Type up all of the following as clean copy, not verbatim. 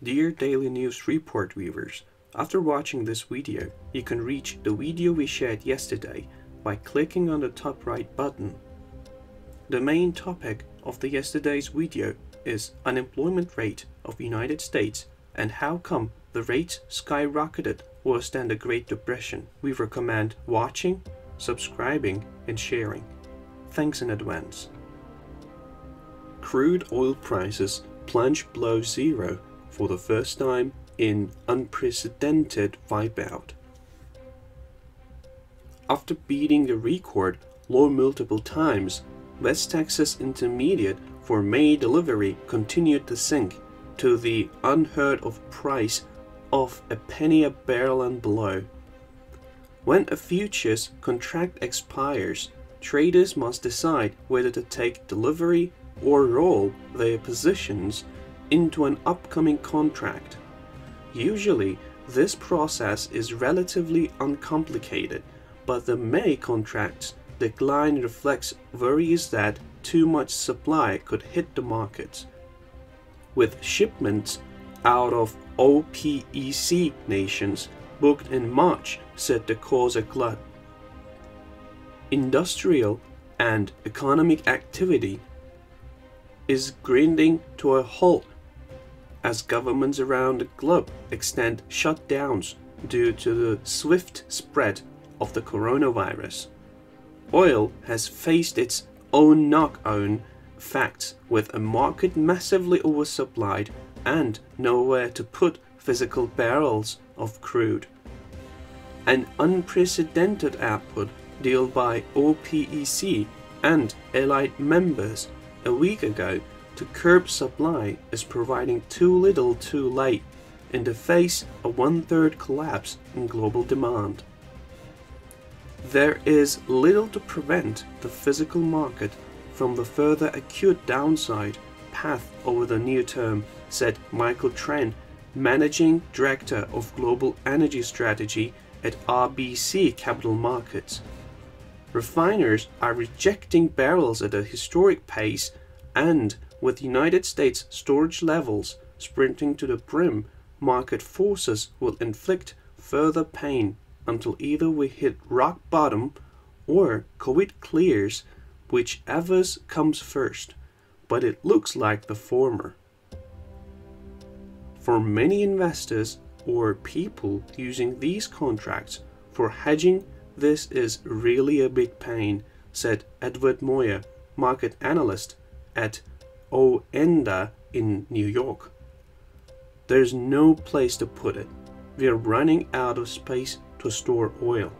Dear Daily News Report viewers, after watching this video, you can reach the video we shared yesterday by clicking on the top right button. The main topic of yesterday's video is unemployment rate of the United States and how come the rates skyrocketed worse than the Great Depression. We recommend watching, subscribing, and sharing. Thanks in advance. Crude oil prices plunged below zero for the first time in unprecedented wipeout. After beating the record low multiple times, West Texas Intermediate for May delivery continued to sink to the unheard of price of a penny a barrel and below. When a futures contract expires, traders must decide whether to take delivery or roll their positions into an upcoming contract. Usually, this process is relatively uncomplicated, but the May contract's decline reflects worries that too much supply could hit the markets, with shipments out of OPEC nations booked in March set to cause a glut. Industrial and economic activity is grinding to a halt as governments around the globe extend shutdowns due to the swift spread of the coronavirus. Oil has faced its own knock-on effects with a market massively oversupplied and nowhere to put physical barrels of crude. An unprecedented output deal by OPEC and allied members a week ago to curb supply is providing too little too late in the face of one-third collapse in global demand. There is little to prevent the physical market from the further acute downside path over the near term, said Michael Tran, Managing Director of Global Energy Strategy at RBC Capital Markets. Refiners are rejecting barrels at a historic pace, and with United States storage levels sprinting to the brim, market forces will inflict further pain until either we hit rock bottom or COVID clears, whichever comes first, but it looks like the former. For many investors or people using these contracts for hedging, this is really a big pain, said Edward Moyer, market analyst at ONDA in New York. There's no place to put it. We are running out of space to store oil.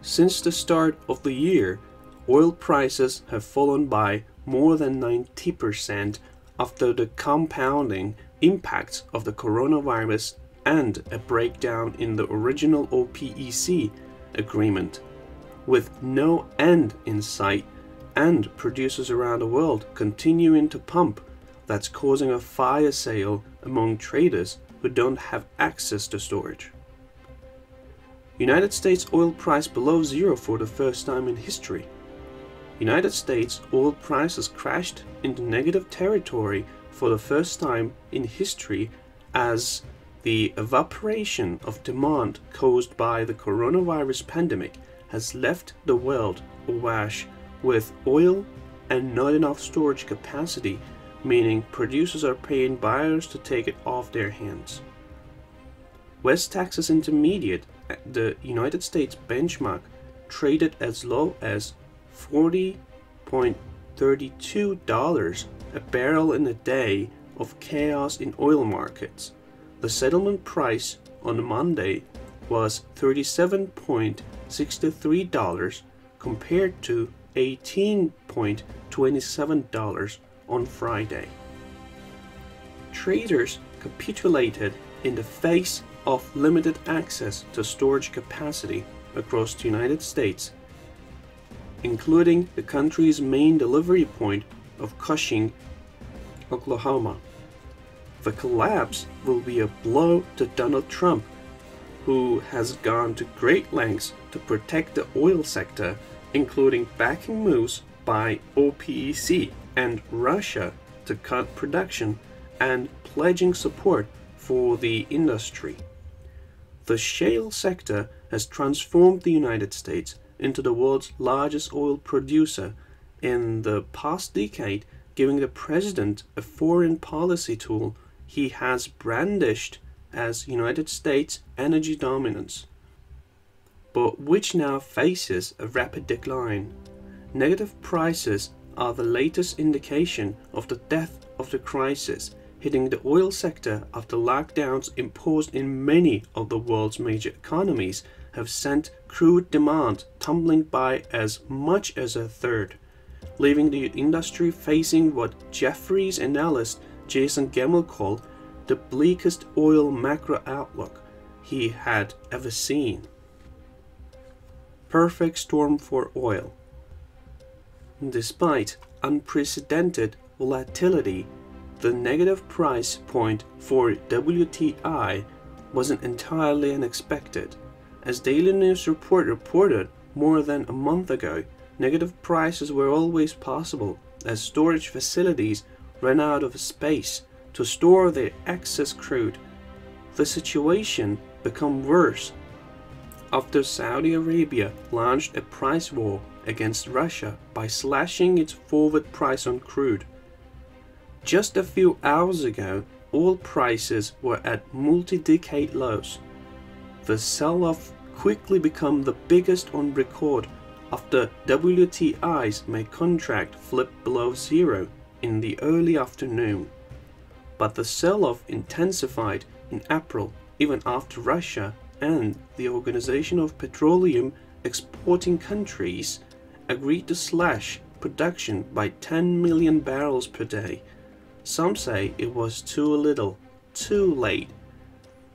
Since the start of the year, oil prices have fallen by more than 90% after the compounding impacts of the coronavirus and a breakdown in the original OPEC agreement. With no end in sight and producers around the world continuing to pump, that's causing a fire sale among traders who don't have access to storage. United States oil price below zero for the first time in history. United States oil prices crashed into negative territory for the first time in history as the evaporation of demand caused by the coronavirus pandemic has left the world awash with oil and not enough storage capacity, meaning producers are paying buyers to take it off their hands. West Texas Intermediate, the United States benchmark, traded as low as $40.32 a barrel in a day of chaos in oil markets. The settlement price on Monday was $37.63 compared to $18.27 on Friday. Traders capitulated in the face of limited access to storage capacity across the United States, including the country's main delivery point of Cushing, Oklahoma. The collapse will be a blow to Donald Trump, who has gone to great lengths to protect the oil sector, including backing moves by OPEC and Russia to cut production and pledging support for the industry. The shale sector has transformed the United States into the world's largest oil producer in the past decade, giving the president a foreign policy tool he has brandished as United States energy dominance, but which now faces a rapid decline. Negative prices are the latest indication of the depth of the crisis hitting the oil sector after lockdowns imposed in many of the world's major economies have sent crude demand tumbling by as much as a third, leaving the industry facing what Jefferies analyst Jason Gemmell called the bleakest oil macro outlook he had ever seen. Perfect storm for oil. Despite unprecedented volatility, the negative price point for WTI wasn't entirely unexpected. As Daily News reported more than a month ago, negative prices were always possible as storage facilities ran out of space to store their excess crude. The situation became worse after Saudi Arabia launched a price war against Russia by slashing its forward price on crude. Just a few hours ago, oil prices were at multi-decade lows. The sell-off quickly became the biggest on record after WTI's May contract flipped below zero in the early afternoon. But the sell-off intensified in April, even after Russia and the Organization of Petroleum Exporting Countries agreed to slash production by 10 million barrels per day. Some say it was too little, too late.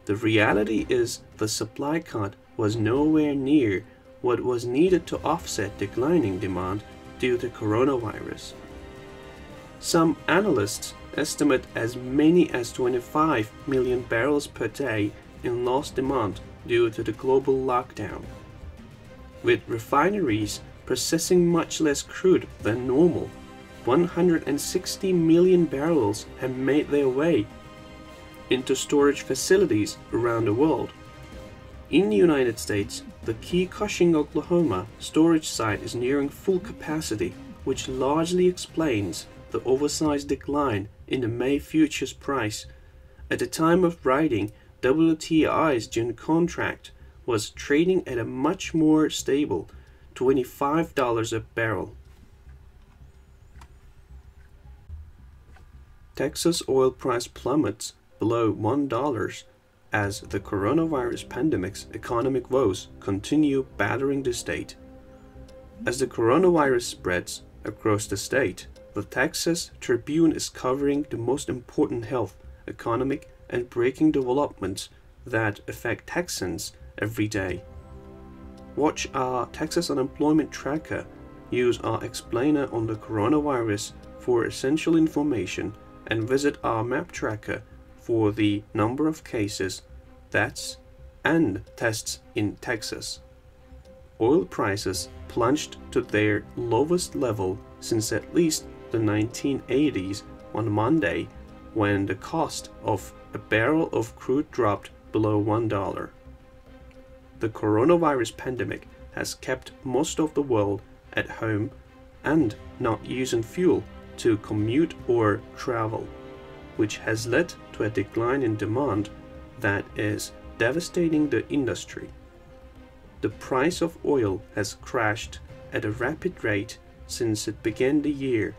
The reality is the supply cut was nowhere near what was needed to offset declining demand due to coronavirus. Some analysts estimate as many as 25 million barrels per day in lost demand due to the global lockdown. With refineries processing much less crude than normal, 160 million barrels have made their way into storage facilities around the world. In the United States, the key Cushing, Oklahoma storage site is nearing full capacity, which largely explains the oversized decline in the May futures price. At the time of writing, WTI's June contract was trading at a much more stable $25 a barrel. Texas oil price plummets below $1 as the coronavirus pandemic's economic woes continue battering the state. As the coronavirus spreads across the state, the Texas Tribune is covering the most important health, economic, and breaking developments that affect Texans every day. Watch our Texas unemployment tracker, use our explainer on the coronavirus for essential information, and visit our map tracker for the number of cases, deaths, and tests in Texas. Oil prices plunged to their lowest level since at least the 1980s on Monday, when the cost of a barrel of crude dropped below $1. The coronavirus pandemic has kept most of the world at home and not using fuel to commute or travel, which has led to a decline in demand that is devastating the industry. The price of oil has crashed at a rapid rate since it began the year,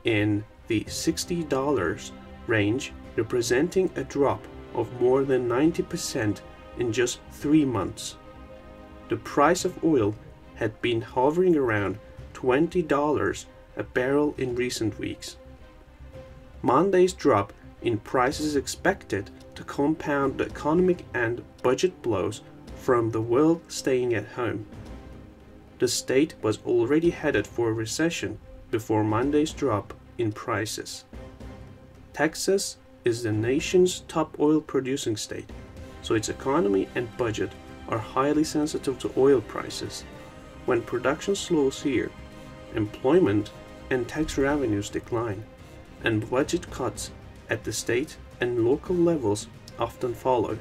in the $60 range, representing a drop of more than 90% in just 3 months. The price of oil had been hovering around $20 a barrel in recent weeks. Monday's drop in prices is expected to compound the economic and budget blows from the world staying at home. The state was already headed for a recession before Monday's drop in prices. Texas is the nation's top oil producing state, so its economy and budget are highly sensitive to oil prices. When production slows here, employment and tax revenues decline, and budget cuts at the state and local levels often follow.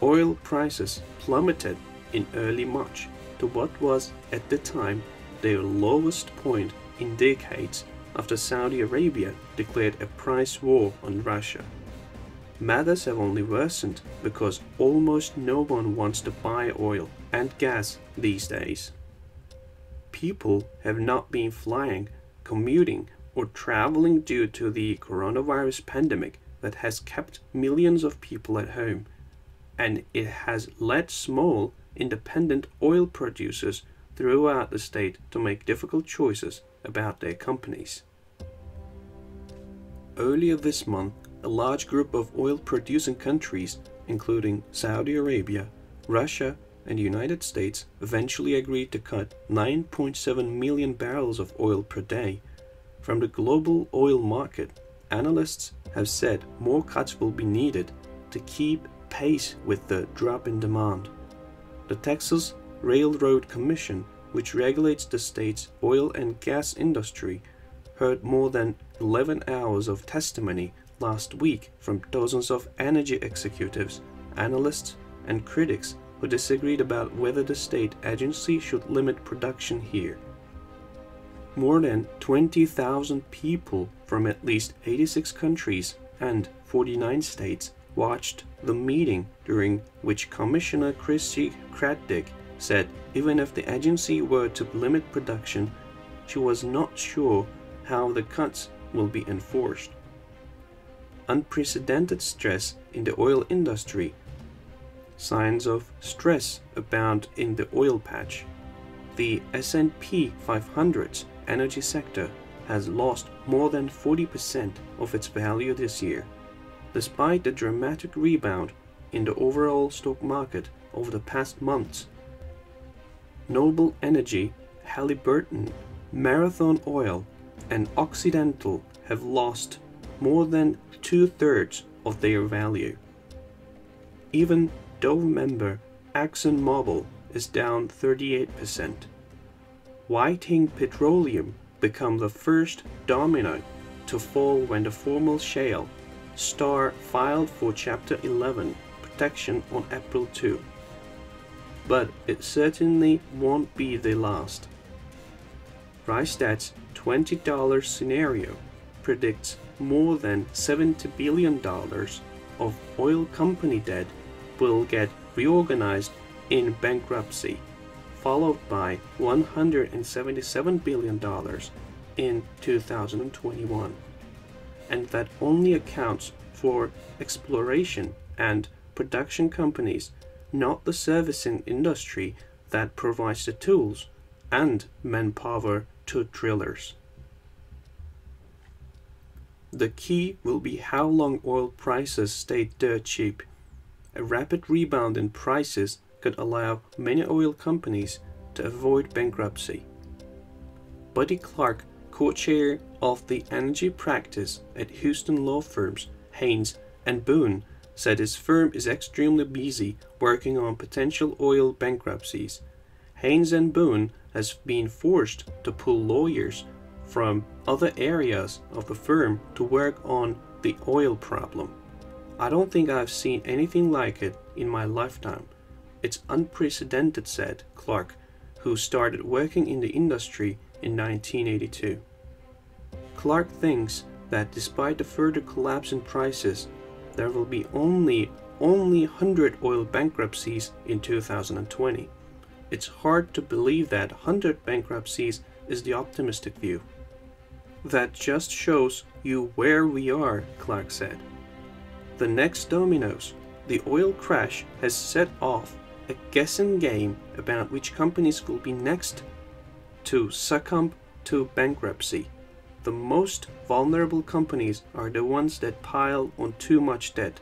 Oil prices plummeted in early March to what was at the time their lowest point in decades after Saudi Arabia declared a price war on Russia. Matters have only worsened because almost no one wants to buy oil and gas these days. People have not been flying, commuting, or traveling due to the coronavirus pandemic that has kept millions of people at home, and it has led small, independent oil producers throughout the state to make difficult choices about their companies. Earlier this month, a large group of oil-producing countries, including Saudi Arabia, Russia, and the United States, eventually agreed to cut 9.7 million barrels of oil per day. From the global oil market, analysts have said more cuts will be needed to keep pace with the drop in demand. The Texas Railroad Commission, which regulates the state's oil and gas industry, heard more than 11 hours of testimony last week from dozens of energy executives, analysts, and critics who disagreed about whether the state agency should limit production here. More than 20,000 people from at least 86 countries and 49 states watched the meeting, during which Commissioner Christy Craddick said even if the agency were to limit production, she was not sure how the cuts will be enforced. Unprecedented stress in the oil industry. Signs of stress abound in the oil patch. The S&P 500's energy sector has lost more than 40% of its value this year, despite the dramatic rebound in the overall stock market over the past months. Noble Energy, Halliburton, Marathon Oil, and Occidental have lost more than 2/3 of their value. Even Dove member ExxonMobil is down 38%. Whiting Petroleum became the first domino to fall when the former shale Star filed for Chapter 11 protection on April 2. But it certainly won't be the last. Rystad's $20 scenario predicts more than $70 billion of oil company debt will get reorganized in bankruptcy, followed by $177 billion in 2021, and that only accounts for exploration and production companies, not the servicing industry that provides the tools and manpower to drillers. The key will be how long oil prices stay dirt cheap. A rapid rebound in prices could allow many oil companies to avoid bankruptcy. Buddy Clark, co-chair of the energy practice at Houston law firms Haynes and Boone, said his firm is extremely busy working on potential oil bankruptcies. Haynes and Boone has been forced to pull lawyers from other areas of the firm to work on the oil problem. I don't think I've seen anything like it in my lifetime. It's unprecedented, said Clark, who started working in the industry in 1982. Clark thinks that despite the further collapse in prices, there will be only 100 oil bankruptcies in 2020. It's hard to believe that 100 bankruptcies is the optimistic view. That just shows you where we are, Clark said. The next dominoes, the oil crash, has set off a guessing game about which companies will be next to succumb to bankruptcy. The most vulnerable companies are the ones that pile on too much debt,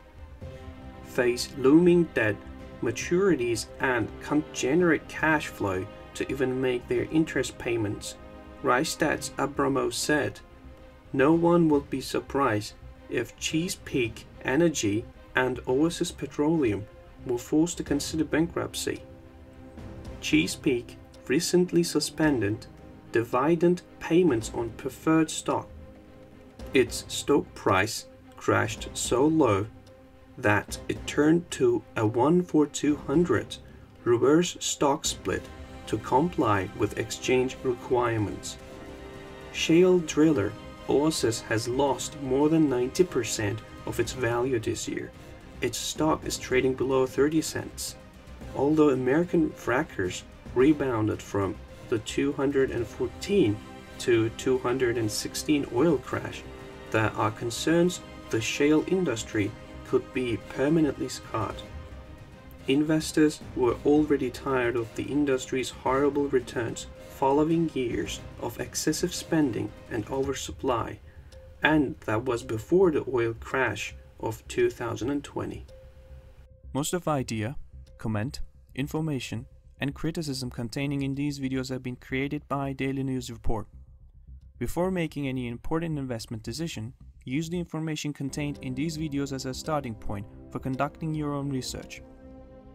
face looming debt maturities, and can't generate cash flow to even make their interest payments. Rystad's Abramo said, "No one will be surprised if Chesapeake Energy and Oasis Petroleum were forced to consider bankruptcy." Chesapeake recently suspended dividend payments on preferred stock. its stock price crashed so low that it turned to a 1-for-200 reverse stock split to comply with exchange requirements. Shale driller Oasis has lost more than 90% of its value this year. Its stock is trading below 30 cents. Although American frackers rebounded from the 214 to 216 oil crash, there are concerns the shale industry could be permanently scarred. Investors were already tired of the industry's horrible returns following years of excessive spending and oversupply, and that was before the oil crash of 2020. Most of the idea, comment, information, and criticism containing in these videos have been created by Daily News Report. Before making any important investment decision, use the information contained in these videos as a starting point for conducting your own research.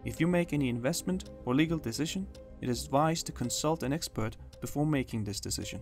If you make any investment or legal decision, it is advised to consult an expert before making this decision.